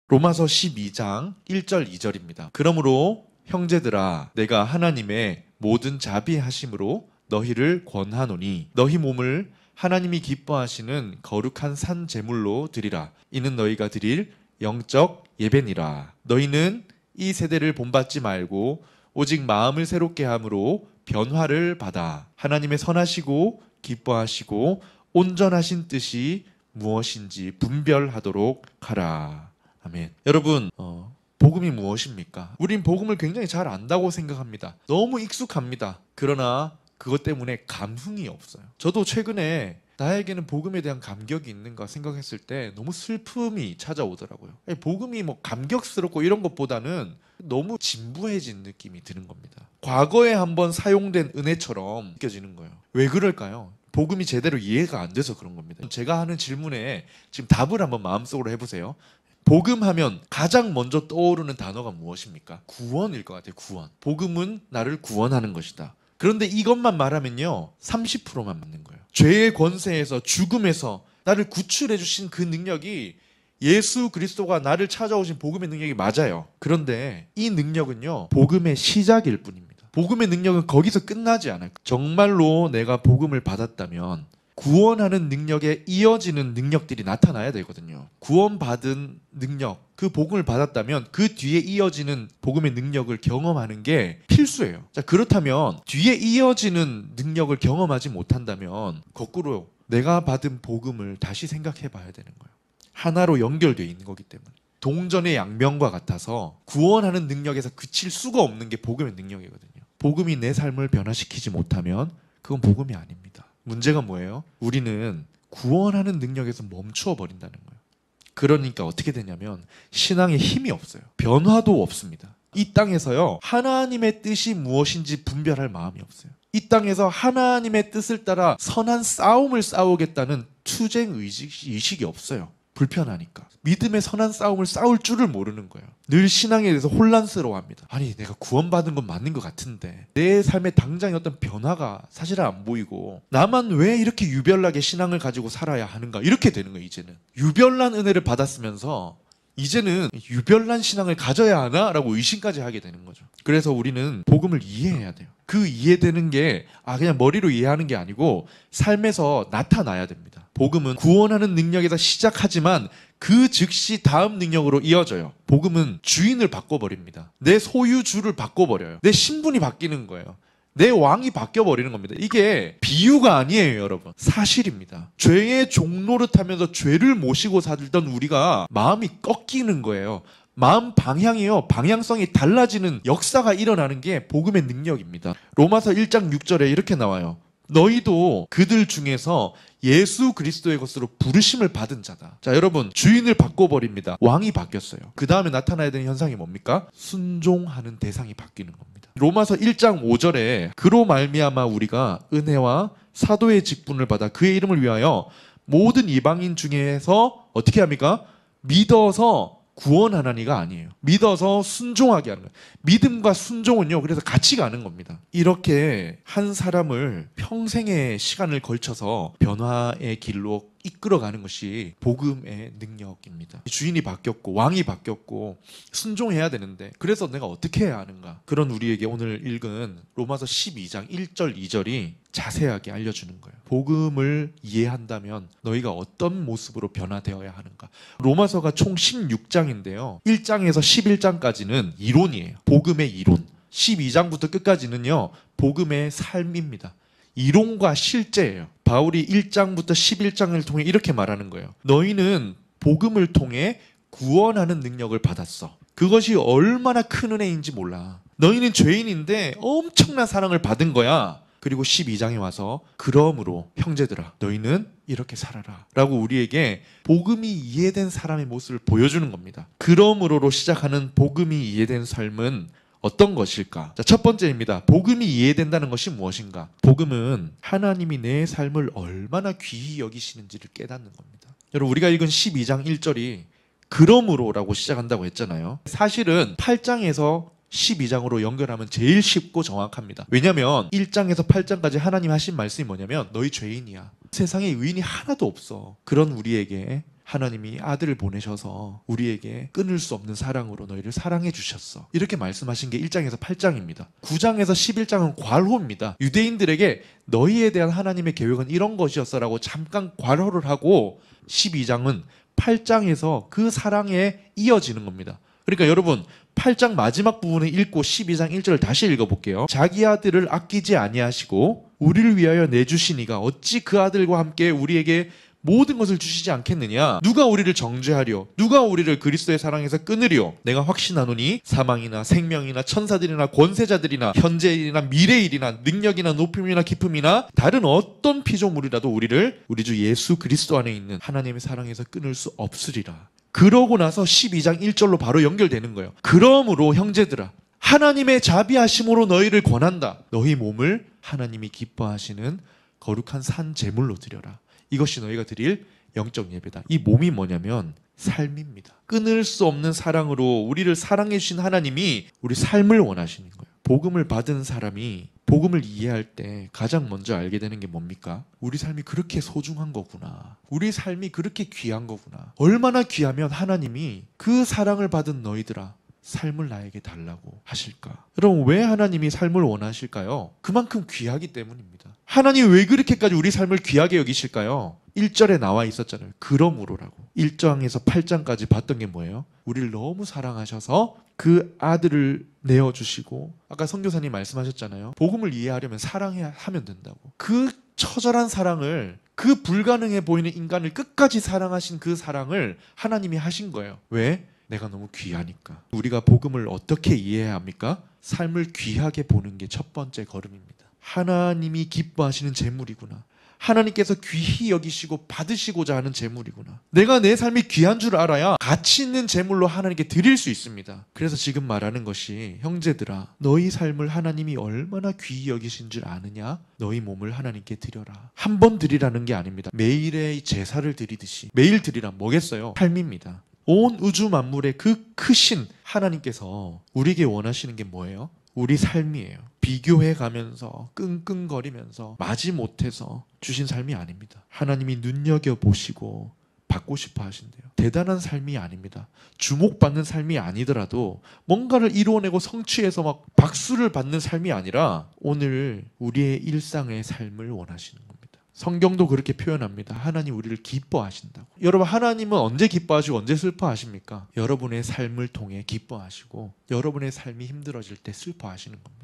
로마서 12장 1절 2절입니다. 그러므로 형제들아 내가 하나님의 모든 자비하심으로 너희를 권하노니 너희 몸을 하나님이 기뻐하시는 거룩한 산 제물로 드리라. 이는 너희가 드릴 영적 예배니라. 너희는 이 세대를 본받지 말고 오직 마음을 새롭게 함으로 변화를 받아 하나님의 선하시고 기뻐하시고 온전하신 뜻이 무엇인지 분별하도록 하라. 아멘. 여러분, 복음이 무엇입니까? 우린 복음을 굉장히 잘 안다고 생각합니다. 너무 익숙합니다. 그러나 그것 때문에 감흥이 없어요. 저도 최근에 나에게는 복음에 대한 감격이 있는가 생각했을 때 너무 슬픔이 찾아오더라고요. 복음이 뭐 감격스럽고 이런 것보다는 너무 진부해진 느낌이 드는 겁니다. 과거에 한번 사용된 은혜처럼 느껴지는 거예요. 왜 그럴까요? 복음이 제대로 이해가 안 돼서 그런 겁니다. 제가 하는 질문에 지금 답을 한번 마음속으로 해보세요. 복음하면 가장 먼저 떠오르는 단어가 무엇입니까? 구원일 것 같아요. 구원. 복음은 나를 구원하는 것이다. 그런데 이것만 말하면요 30%만 맞는 거예요. 죄의 권세에서 죽음에서 나를 구출해 주신 그 능력이 예수 그리스도가 나를 찾아오신 복음의 능력이 맞아요. 그런데 이 능력은요 복음의 시작일 뿐입니다. 복음의 능력은 거기서 끝나지 않아요. 정말로 내가 복음을 받았다면 구원하는 능력에 이어지는 능력들이 나타나야 되거든요. 구원받은 능력, 그 복음을 받았다면 그 뒤에 이어지는 복음의 능력을 경험하는 게 필수예요. 자, 그렇다면 뒤에 이어지는 능력을 경험하지 못한다면 거꾸로 내가 받은 복음을 다시 생각해 봐야 되는 거예요. 하나로 연결되어 있는 거기 때문에. 동전의 양면과 같아서 구원하는 능력에서 그칠 수가 없는 게 복음의 능력이거든요. 복음이 내 삶을 변화시키지 못하면 그건 복음이 아닙니다. 문제가 뭐예요? 우리는 구원하는 능력에서 멈추어 버린다는 거예요. 그러니까 어떻게 되냐면 신앙에 힘이 없어요. 변화도 없습니다. 이 땅에서요 하나님의 뜻이 무엇인지 분별할 마음이 없어요. 이 땅에서 하나님의 뜻을 따라 선한 싸움을 싸우겠다는 투쟁 의식이 없어요. 불편하니까. 믿음의 선한 싸움을 싸울 줄을 모르는 거예요. 늘 신앙에 대해서 혼란스러워합니다. 아니 내가 구원받은 건 맞는 것 같은데 내 삶에 당장의 어떤 변화가 사실은 안 보이고 나만 왜 이렇게 유별나게 신앙을 가지고 살아야 하는가 이렇게 되는 거예요. 이제는 유별난 은혜를 받았으면서 이제는 유별난 신앙을 가져야 하나? 라고 의심까지 하게 되는 거죠. 그래서 우리는 복음을 이해해야 돼요. 그 이해되는 게 그냥 머리로 이해하는 게 아니고 삶에서 나타나야 됩니다. 복음은 구원하는 능력에서 시작하지만 그 즉시 다음 능력으로 이어져요. 복음은 주인을 바꿔버립니다. 내 소유주를 바꿔버려요. 내 신분이 바뀌는 거예요. 내 왕이 바뀌어버리는 겁니다. 이게 비유가 아니에요, 여러분. 사실입니다. 죄의 종노릇하면서 죄를 모시고 살던 우리가 마음이 꺾이는 거예요. 마음 방향이요. 방향성이 달라지는 역사가 일어나는 게 복음의 능력입니다. 로마서 1장 6절에 이렇게 나와요. 너희도 그들 중에서 예수 그리스도의 것으로 부르심을 받은 자다. 자, 여러분 주인을 바꿔버립니다. 왕이 바뀌었어요. 그 다음에 나타나야 되는 현상이 뭡니까? 순종하는 대상이 바뀌는 겁니다. 로마서 1장 5절에 그로 말미암아 우리가 은혜와 사도의 직분을 받아 그의 이름을 위하여 모든 이방인 중에서 어떻게 합니까? 믿어서 구원하나니가 아니에요. 믿어서 순종하게 하는 거예요. 믿음과 순종은요 그래서 같이 가는 겁니다. 이렇게 한 사람을 평생의 시간을 걸쳐서 변화의 길로 이끌어가는 것이 복음의 능력입니다. 주인이 바뀌었고 왕이 바뀌었고 순종해야 되는데 그래서 내가 어떻게 해야 하는가? 그런 우리에게 오늘 읽은 로마서 12장 1절 2절이 자세하게 알려주는 거예요. 복음을 이해한다면 너희가 어떤 모습으로 변화되어야 하는가? 로마서가 총 16장인데요. 1장에서 11장까지는 이론이에요. 복음의 이론. 12장부터 끝까지는요. 복음의 삶입니다. 이론과 실제예요. 바울이 1장부터 11장을 통해 이렇게 말하는 거예요. 너희는 복음을 통해 구원하는 능력을 받았어. 그것이 얼마나 큰 은혜인지 몰라. 너희는 죄인인데 엄청난 사랑을 받은 거야. 그리고 12장에 와서 그러므로 형제들아 너희는 이렇게 살아라 라고 우리에게 복음이 이해된 사람의 모습을 보여주는 겁니다. 그러므로로 시작하는 복음이 이해된 삶은 어떤 것일까? 자, 첫 번째입니다. 복음이 이해된다는 것이 무엇인가? 복음은 하나님이 내 삶을 얼마나 귀히 여기시는지를 깨닫는 겁니다. 여러분 우리가 읽은 12장 1절이 그러므로라고 시작한다고 했잖아요. 사실은 8장에서 12장으로 연결하면 제일 쉽고 정확합니다. 왜냐하면 1장에서 8장까지 하나님 하신 말씀이 뭐냐면 너희 죄인이야. 세상에 의인이 하나도 없어. 그런 우리에게 하나님이 아들을 보내셔서 우리에게 끊을 수 없는 사랑으로 너희를 사랑해 주셨어. 이렇게 말씀하신 게 1장에서 8장입니다. 9장에서 11장은 괄호입니다. 유대인들에게 너희에 대한 하나님의 계획은 이런 것이었어 라고 잠깐 괄호를 하고 12장은 8장에서 그 사랑에 이어지는 겁니다. 그러니까 여러분 8장 마지막 부분을 읽고 12장 1절을 다시 읽어볼게요. 자기 아들을 아끼지 아니하시고 우리를 위하여 내주시니가 어찌 그 아들과 함께 우리에게 모든 것을 주시지 않겠느냐. 누가 우리를 정죄하려, 누가 우리를 그리스도의 사랑에서 끊으려. 내가 확신하노니 사망이나 생명이나 천사들이나 권세자들이나 현재일이나 미래일이나 능력이나 높음이나 깊음이나 다른 어떤 피조물이라도 우리를 우리 주 예수 그리스도 안에 있는 하나님의 사랑에서 끊을 수 없으리라. 그러고 나서 12장 1절로 바로 연결되는 거예요. 그러므로 형제들아, 하나님의 자비하심으로 너희를 권한다. 너희 몸을 하나님이 기뻐하시는 거룩한 산 제물로 드려라. 이것이 너희가 드릴 영적 예배다. 이 몸이 뭐냐면 삶입니다. 끊을 수 없는 사랑으로 우리를 사랑해 주신 하나님이 우리 삶을 원하시는 거예요. 복음을 받은 사람이 복음을 이해할 때 가장 먼저 알게 되는 게 뭡니까? 우리 삶이 그렇게 소중한 거구나. 우리 삶이 그렇게 귀한 거구나. 얼마나 귀하면 하나님이 그 사랑을 받은 너희들아 삶을 나에게 달라고 하실까? 여러분 왜 하나님이 삶을 원하실까요? 그만큼 귀하기 때문입니다. 하나님 왜 그렇게까지 우리 삶을 귀하게 여기실까요? 1절에 나와 있었잖아요. 그러므로라고. 1장에서 8장까지 봤던 게 뭐예요? 우리를 너무 사랑하셔서 그 아들을 내어주시고 아까 선교사님 말씀하셨잖아요. 복음을 이해하려면 사랑하면 된다고. 그 처절한 사랑을 그 불가능해 보이는 인간을 끝까지 사랑하신 그 사랑을 하나님이 하신 거예요. 왜? 내가 너무 귀하니까. 우리가 복음을 어떻게 이해해야 합니까? 삶을 귀하게 보는 게 첫 번째 걸음입니다. 하나님이 기뻐하시는 제물이구나. 하나님께서 귀히 여기시고 받으시고자 하는 제물이구나. 내가 내 삶이 귀한 줄 알아야 가치 있는 제물로 하나님께 드릴 수 있습니다. 그래서 지금 말하는 것이 형제들아, 너희 삶을 하나님이 얼마나 귀히 여기신 줄 아느냐? 너희 몸을 하나님께 드려라. 한 번 드리라는 게 아닙니다. 매일의 제사를 드리듯이. 매일 드리라 뭐겠어요? 삶입니다. 온 우주 만물의 그 크신 하나님께서 우리에게 원하시는 게 뭐예요? 우리 삶이에요. 비교해 가면서 끙끙거리면서 마지못해서 주신 삶이 아닙니다. 하나님이 눈여겨보시고 받고 싶어 하신대요. 대단한 삶이 아닙니다. 주목받는 삶이 아니더라도 뭔가를 이루어내고 성취해서 막 박수를 받는 삶이 아니라 오늘 우리의 일상의 삶을 원하시는 겁니다. 성경도 그렇게 표현합니다. 하나님 우리를 기뻐하신다고. 여러분 하나님은 언제 기뻐하시고 언제 슬퍼하십니까? 여러분의 삶을 통해 기뻐하시고 여러분의 삶이 힘들어질 때 슬퍼하시는 겁니다.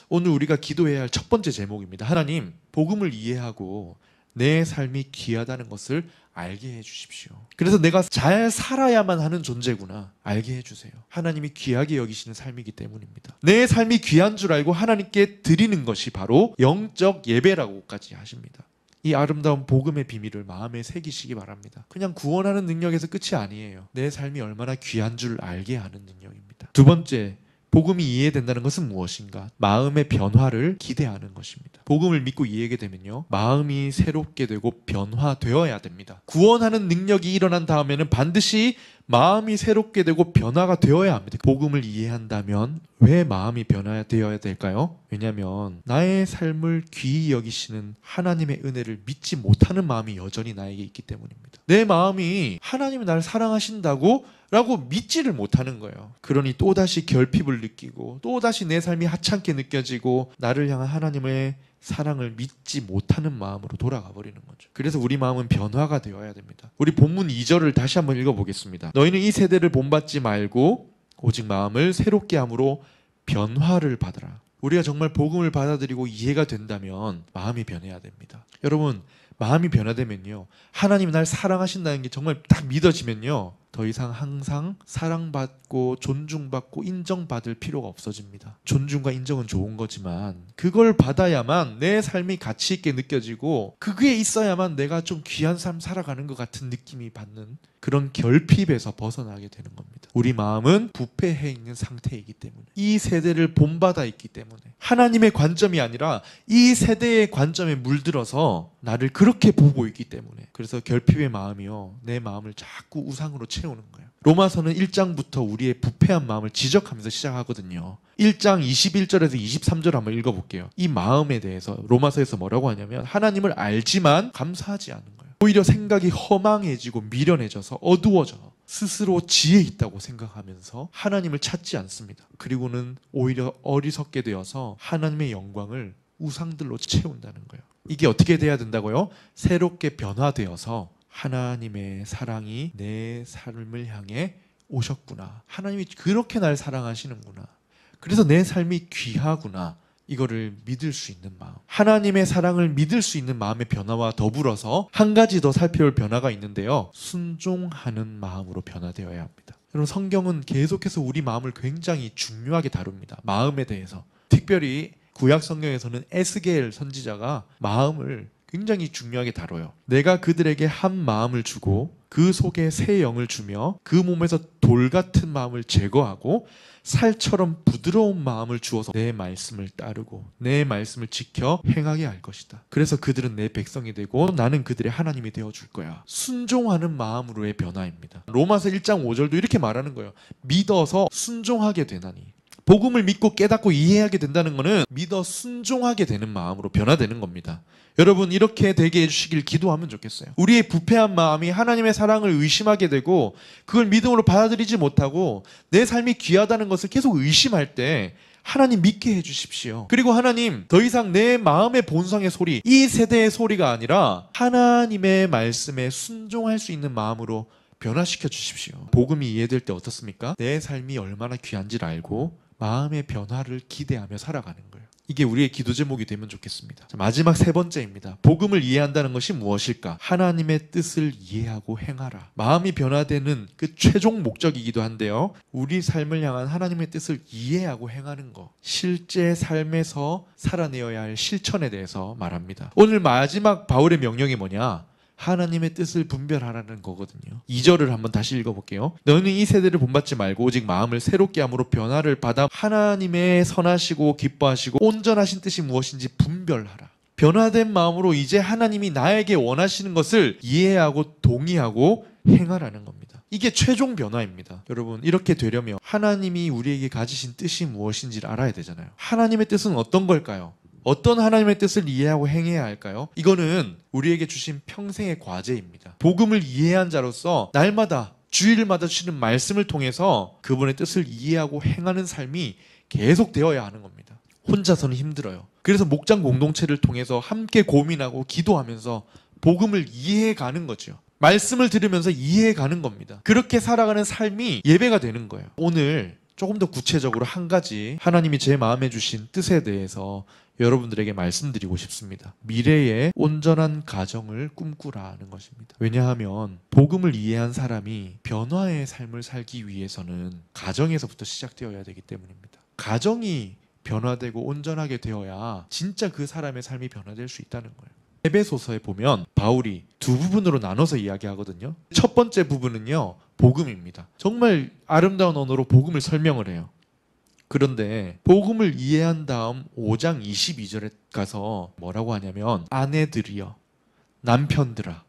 오늘 우리가 기도해야 할 첫 번째 제목입니다. 하나님 복음을 이해하고 내 삶이 귀하다는 것을 알게 해주십시오. 그래서 내가 잘 살아야만 하는 존재구나 알게 해주세요. 하나님이 귀하게 여기시는 삶이기 때문입니다. 내 삶이 귀한 줄 알고 하나님께 드리는 것이 바로 영적 예배라고까지 하십니다. 이 아름다운 복음의 비밀을 마음에 새기시기 바랍니다. 그냥 구원하는 능력에서 끝이 아니에요. 내 삶이 얼마나 귀한 줄 알게 하는 능력입니다. 두 번째, 복음이 이해된다는 것은 무엇인가? 마음의 변화를 기대하는 것입니다. 복음을 믿고 이해하게 되면요, 마음이 새롭게 되고 변화되어야 됩니다. 구원하는 능력이 일어난 다음에는 반드시 마음이 새롭게 되고 변화가 되어야 합니다. 복음을 이해한다면 왜 마음이 변화되어야 될까요? 왜냐하면 나의 삶을 귀히 여기시는 하나님의 은혜를 믿지 못하는 마음이 여전히 나에게 있기 때문입니다. 내 마음이 하나님이 나를 사랑하신다고 라고 믿지를 못하는 거예요. 그러니 또다시 결핍을 느끼고 또다시 내 삶이 하찮게 느껴지고 나를 향한 하나님의 사랑을 믿지 못하는 마음으로 돌아가 버리는 거죠. 그래서 우리 마음은 변화가 되어야 됩니다. 우리 본문 2절을 다시 한번 읽어보겠습니다. 너희는 이 세대를 본받지 말고 오직 마음을 새롭게 함으로 변화를 받으라. 우리가 정말 복음을 받아들이고 이해가 된다면 마음이 변해야 됩니다. 여러분 마음이 변화되면요, 하나님이 날 사랑하신다는 게 정말 딱 믿어지면요, 더 이상 항상 사랑받고 존중받고 인정받을 필요가 없어집니다. 존중과 인정은 좋은 거지만 그걸 받아야만 내 삶이 가치 있게 느껴지고 그게 있어야만 내가 좀 귀한 삶 살아가는 것 같은 느낌이 받는 그런 결핍에서 벗어나게 되는 겁니다. 우리 마음은 부패해 있는 상태이기 때문에, 이 세대를 본받아 있기 때문에, 하나님의 관점이 아니라 이 세대의 관점에 물들어서 나를 그렇게 보고 있기 때문에, 그래서 결핍의 마음이요, 내 마음을 자꾸 우상으로 채우는 거예요. 로마서는 1장부터 우리의 부패한 마음을 지적하면서 시작하거든요. 1장 21절에서 23절 한번 읽어볼게요. 이 마음에 대해서 로마서에서 뭐라고 하냐면 하나님을 알지만 감사하지 않은 거예요. 오히려 생각이 허망해지고 미련해져서 어두워져 스스로 지혜 있다고 생각하면서 하나님을 찾지 않습니다. 그리고는 오히려 어리석게 되어서 하나님의 영광을 우상들로 채운다는 거예요. 이게 어떻게 돼야 된다고요? 새롭게 변화되어서 하나님의 사랑이 내 삶을 향해 오셨구나. 하나님이 그렇게 날 사랑하시는구나. 그래서 내 삶이 귀하구나. 이거를 믿을 수 있는 마음, 하나님의 사랑을 믿을 수 있는 마음의 변화와 더불어서 한 가지 더 살펴볼 변화가 있는데요. 순종하는 마음으로 변화되어야 합니다. 여러분, 성경은 계속해서 우리 마음을 굉장히 중요하게 다룹니다. 마음에 대해서. 특별히 구약 성경에서는 에스겔 선지자가 마음을 굉장히 중요하게 다뤄요. 내가 그들에게 한 마음을 주고 그 속에 새 영을 주며 그 몸에서 돌 같은 마음을 제거하고 살처럼 부드러운 마음을 주어서 내 말씀을 따르고 내 말씀을 지켜 행하게 할 것이다. 그래서 그들은 내 백성이 되고 나는 그들의 하나님이 되어줄 거야. 순종하는 마음으로의 변화입니다. 로마서 1장 5절도 이렇게 말하는 거예요. 믿어서 순종하게 되나니. 복음을 믿고 깨닫고 이해하게 된다는 것은 믿어 순종하게 되는 마음으로 변화되는 겁니다. 여러분, 이렇게 되게 해주시길 기도하면 좋겠어요. 우리의 부패한 마음이 하나님의 사랑을 의심하게 되고 그걸 믿음으로 받아들이지 못하고 내 삶이 귀하다는 것을 계속 의심할 때 하나님 믿게 해주십시오. 그리고 하나님, 더 이상 내 마음의 본성의 소리, 이 세대의 소리가 아니라 하나님의 말씀에 순종할 수 있는 마음으로 변화시켜 주십시오. 복음이 이해될 때 어떻습니까? 내 삶이 얼마나 귀한지를 알고 마음의 변화를 기대하며 살아가는 거예요. 이게 우리의 기도 제목이 되면 좋겠습니다. 자, 마지막 세 번째입니다. 복음을 이해한다는 것이 무엇일까? 하나님의 뜻을 이해하고 행하라. 마음이 변화되는 그 최종 목적이기도 한데요. 우리 삶을 향한 하나님의 뜻을 이해하고 행하는 것, 실제 삶에서 살아내어야 할 실천에 대해서 말합니다. 오늘 마지막 바울의 명령이 뭐냐? 하나님의 뜻을 분별하라는 거거든요. 2절을 한번 다시 읽어볼게요. 너는 이 세대를 본받지 말고 오직 마음을 새롭게 함으로 변화를 받아 하나님의 선하시고 기뻐하시고 온전하신 뜻이 무엇인지 분별하라. 변화된 마음으로 이제 하나님이 나에게 원하시는 것을 이해하고 동의하고 행하라는 겁니다. 이게 최종 변화입니다. 여러분, 이렇게 되려면 하나님이 우리에게 가지신 뜻이 무엇인지를 알아야 되잖아요. 하나님의 뜻은 어떤 걸까요? 어떤 하나님의 뜻을 이해하고 행해야 할까요? 이거는 우리에게 주신 평생의 과제입니다. 복음을 이해한 자로서 날마다 주일마다 주시는 말씀을 통해서 그분의 뜻을 이해하고 행하는 삶이 계속되어야 하는 겁니다. 혼자서는 힘들어요. 그래서 목장 공동체를 통해서 함께 고민하고 기도하면서 복음을 이해해가는 거죠. 말씀을 들으면서 이해해가는 겁니다. 그렇게 살아가는 삶이 예배가 되는 거예요. 오늘 조금 더 구체적으로 한 가지 하나님이 제 마음에 주신 뜻에 대해서 여러분들에게 말씀드리고 싶습니다. 미래의 온전한 가정을 꿈꾸라는 것입니다. 왜냐하면 복음을 이해한 사람이 변화의 삶을 살기 위해서는 가정에서부터 시작되어야 되기 때문입니다. 가정이 변화되고 온전하게 되어야 진짜 그 사람의 삶이 변화될 수 있다는 거예요. 에베소서에 보면 바울이 두 부분으로 나눠서 이야기하거든요. 첫 번째 부분은요, 복음입니다. 정말 아름다운 언어로 복음을 설명을 해요. 그런데 복음을 이해한 다음 5장 22절에 가서 뭐라고 하냐면 아내들이여, 남편들아,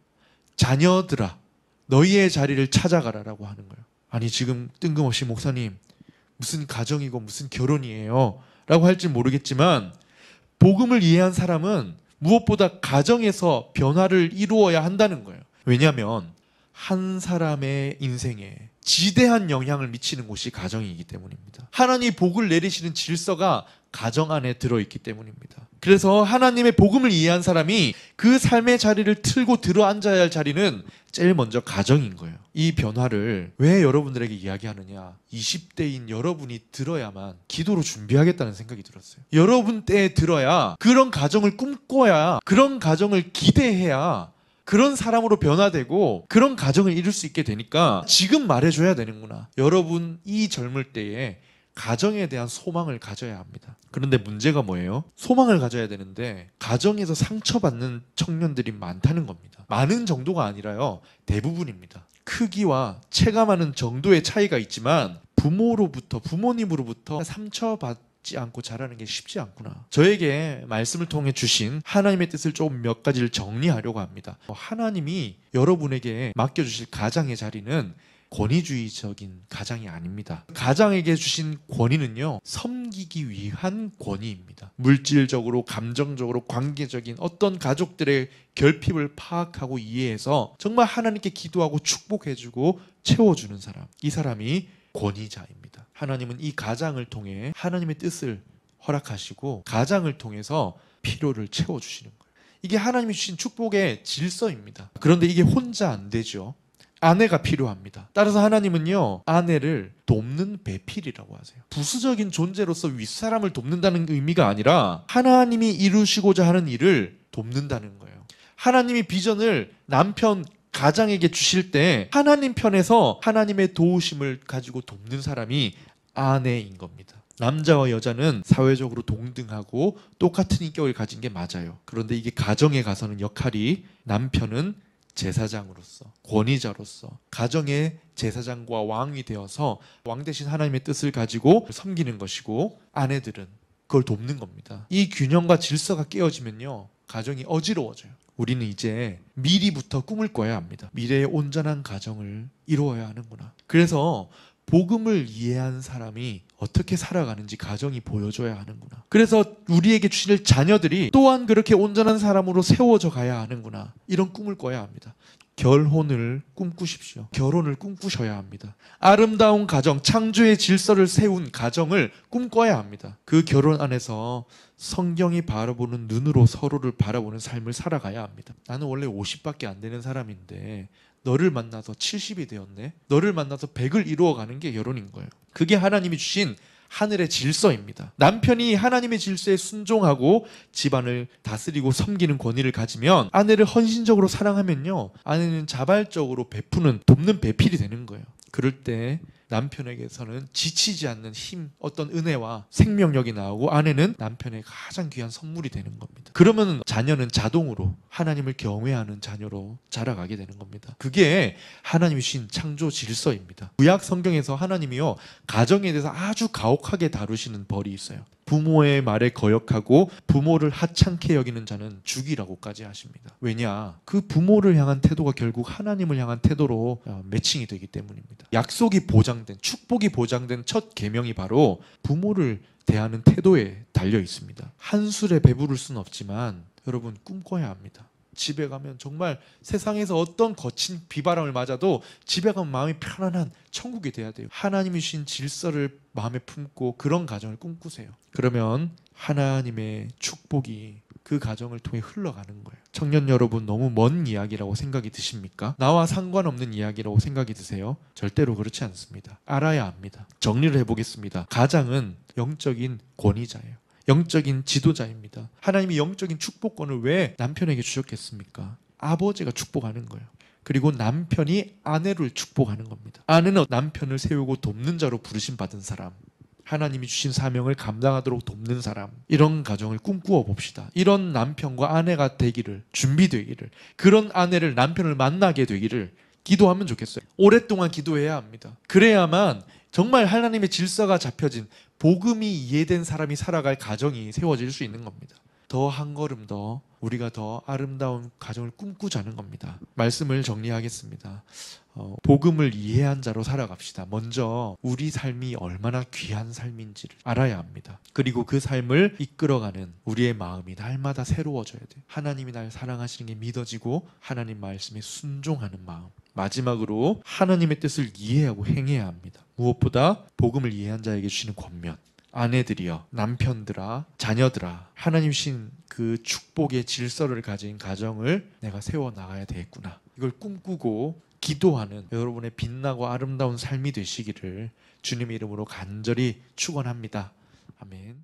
자녀들아, 너희의 자리를 찾아가라라고 하는 거예요. 아니, 지금 뜬금없이 목사님 무슨 가정이고 무슨 결혼이에요 라고 할지 모르겠지만 복음을 이해한 사람은 무엇보다 가정에서 변화를 이루어야 한다는 거예요. 왜냐하면 한 사람의 인생에 지대한 영향을 미치는 곳이 가정이기 때문입니다. 하나님이 복을 내리시는 질서가 가정 안에 들어있기 때문입니다. 그래서 하나님의 복음을 이해한 사람이 그 삶의 자리를 틀고 들어앉아야 할 자리는 제일 먼저 가정인 거예요. 이 변화를 왜 여러분들에게 이야기하느냐? 20대인 여러분이 들어야만 기도로 준비하겠다는 생각이 들었어요. 여러분 때에 들어야, 그런 가정을 꿈꿔야, 그런 가정을 기대해야 그런 사람으로 변화되고 그런 가정을 이룰 수 있게 되니까 지금 말해줘야 되는구나. 여러분 이 젊을 때에 가정에 대한 소망을 가져야 합니다. 그런데 문제가 뭐예요? 소망을 가져야 되는데 가정에서 상처받는 청년들이 많다는 겁니다. 많은 정도가 아니라요, 대부분입니다. 크기와 체감하는 정도의 차이가 있지만 부모님으로부터 상처받지 않고 자라는 게 쉽지 않구나. 저에게 말씀을 통해 주신 하나님의 뜻을 좀 몇 가지를 정리하려고 합니다. 하나님이 여러분에게 맡겨주실 가장의 자리는 권위주의적인 가장이 아닙니다. 가장에게 주신 권위는요, 섬기기 위한 권위입니다. 물질적으로, 감정적으로, 관계적인 어떤 가족들의 결핍을 파악하고 이해해서 정말 하나님께 기도하고 축복해주고 채워주는 사람, 이 사람이 권위자입니다. 하나님은 이 가장을 통해 하나님의 뜻을 허락하시고 가장을 통해서 필요를 채워주시는 거예요. 이게 하나님이 주신 축복의 질서입니다. 그런데 이게 혼자 안 되죠. 아내가 필요합니다. 따라서 하나님은요, 아내를 돕는 배필이라고 하세요. 부수적인 존재로서 윗사람을 돕는다는 의미가 아니라 하나님이 이루시고자 하는 일을 돕는다는 거예요. 하나님이 비전을 남편, 가장에게 주실 때 하나님 편에서 하나님의 도우심을 가지고 돕는 사람이 아내인 겁니다. 남자와 여자는 사회적으로 동등하고 똑같은 인격을 가진 게 맞아요. 그런데 이게 가정에 가서는 역할이, 남편은 제사장으로서, 권위자로서 가정의 제사장과 왕이 되어서 왕 대신 하나님의 뜻을 가지고 섬기는 것이고, 아내들은 그걸 돕는 겁니다. 이 균형과 질서가 깨어지면요, 가정이 어지러워져요. 우리는 이제 미리부터 꿈을 꿔야 합니다. 미래의 온전한 가정을 이루어야 하는구나. 그래서 복음을 이해한 사람이 어떻게 살아가는지 가정이 보여줘야 하는구나. 그래서 우리에게 주실 자녀들이 또한 그렇게 온전한 사람으로 세워져 가야 하는구나. 이런 꿈을 꿔야 합니다. 결혼을 꿈꾸십시오. 결혼을 꿈꾸셔야 합니다. 아름다운 가정, 창조의 질서를 세운 가정을 꿈꿔야 합니다. 그 결혼 안에서 성경이 바라보는 눈으로 서로를 바라보는 삶을 살아가야 합니다. 나는 원래 50밖에 안 되는 사람인데 너를 만나서 70이 되었네. 너를 만나서 100을 이루어가는 게 결혼인 거예요. 그게 하나님이 주신 하늘의 질서입니다. 남편이 하나님의 질서에 순종하고 집안을 다스리고 섬기는 권위를 가지면, 아내를 헌신적으로 사랑하면요, 아내는 자발적으로 베푸는, 돕는 배필이 되는 거예요. 그럴 때 남편에게서는 지치지 않는 힘, 어떤 은혜와 생명력이 나오고, 아내는 남편의 가장 귀한 선물이 되는 겁니다. 그러면 자녀는 자동으로 하나님을 경외하는 자녀로 자라가게 되는 겁니다. 그게 하나님이 주신 창조 질서입니다. 구약 성경에서 하나님이요, 가정에 대해서 아주 가혹하게 다루시는 벌이 있어요. 부모의 말에 거역하고 부모를 하찮게 여기는 자는 죽이라고까지 하십니다. 왜냐? 그 부모를 향한 태도가 결국 하나님을 향한 태도로 매칭이 되기 때문입니다. 약속이 보장된, 축복이 보장된 첫 계명이 바로 부모를 대하는 태도에 달려 있습니다. 한술에 배부를 수는 없지만 여러분, 꿈꿔야 합니다. 집에 가면 정말 세상에서 어떤 거친 비바람을 맞아도 집에 가면 마음이 편안한 천국이 돼야 돼요. 하나님이 주신 질서를 마음에 품고 그런 가정을 꿈꾸세요. 그러면 하나님의 축복이 그 가정을 통해 흘러가는 거예요. 청년 여러분, 너무 먼 이야기라고 생각이 드십니까? 나와 상관없는 이야기라고 생각이 드세요? 절대로 그렇지 않습니다. 알아야 합니다. 정리를 해보겠습니다. 가장은 영적인 권위자예요. 영적인 지도자입니다. 하나님이 영적인 축복권을 왜 남편에게 주셨겠습니까? 아버지가 축복하는 거예요. 그리고 남편이 아내를 축복하는 겁니다. 아내는 남편을 세우고 돕는 자로 부르심 받은 사람, 하나님이 주신 사명을 감당하도록 돕는 사람, 이런 가정을 꿈꾸어 봅시다. 이런 남편과 아내가 되기를, 준비되기를, 그런 아내를, 남편을 만나게 되기를 기도하면 좋겠어요. 오랫동안 기도해야 합니다. 그래야만 정말 하나님의 질서가 잡혀진, 복음이 이해된 사람이 살아갈 가정이 세워질 수 있는 겁니다. 더 한 걸음 더 우리가 더 아름다운 가정을 꿈꾸자는 겁니다. 말씀을 정리하겠습니다. 복음을 이해한 자로 살아갑시다. 먼저 우리 삶이 얼마나 귀한 삶인지를 알아야 합니다. 그리고 그 삶을 이끌어가는 우리의 마음이 날마다 새로워져야 돼요. 하나님이 날 사랑하시는 게 믿어지고 하나님 말씀에 순종하는 마음. 마지막으로 하나님의 뜻을 이해하고 행해야 합니다. 무엇보다 복음을 이해한 자에게 주시는 권면. 아내들이여, 남편들아, 자녀들아, 하나님 주신 그 축복의 질서를 가진 가정을 내가 세워나가야 되겠구나. 이걸 꿈꾸고 기도하는 여러분의 빛나고 아름다운 삶이 되시기를 주님의 이름으로 간절히 축원합니다. 아멘.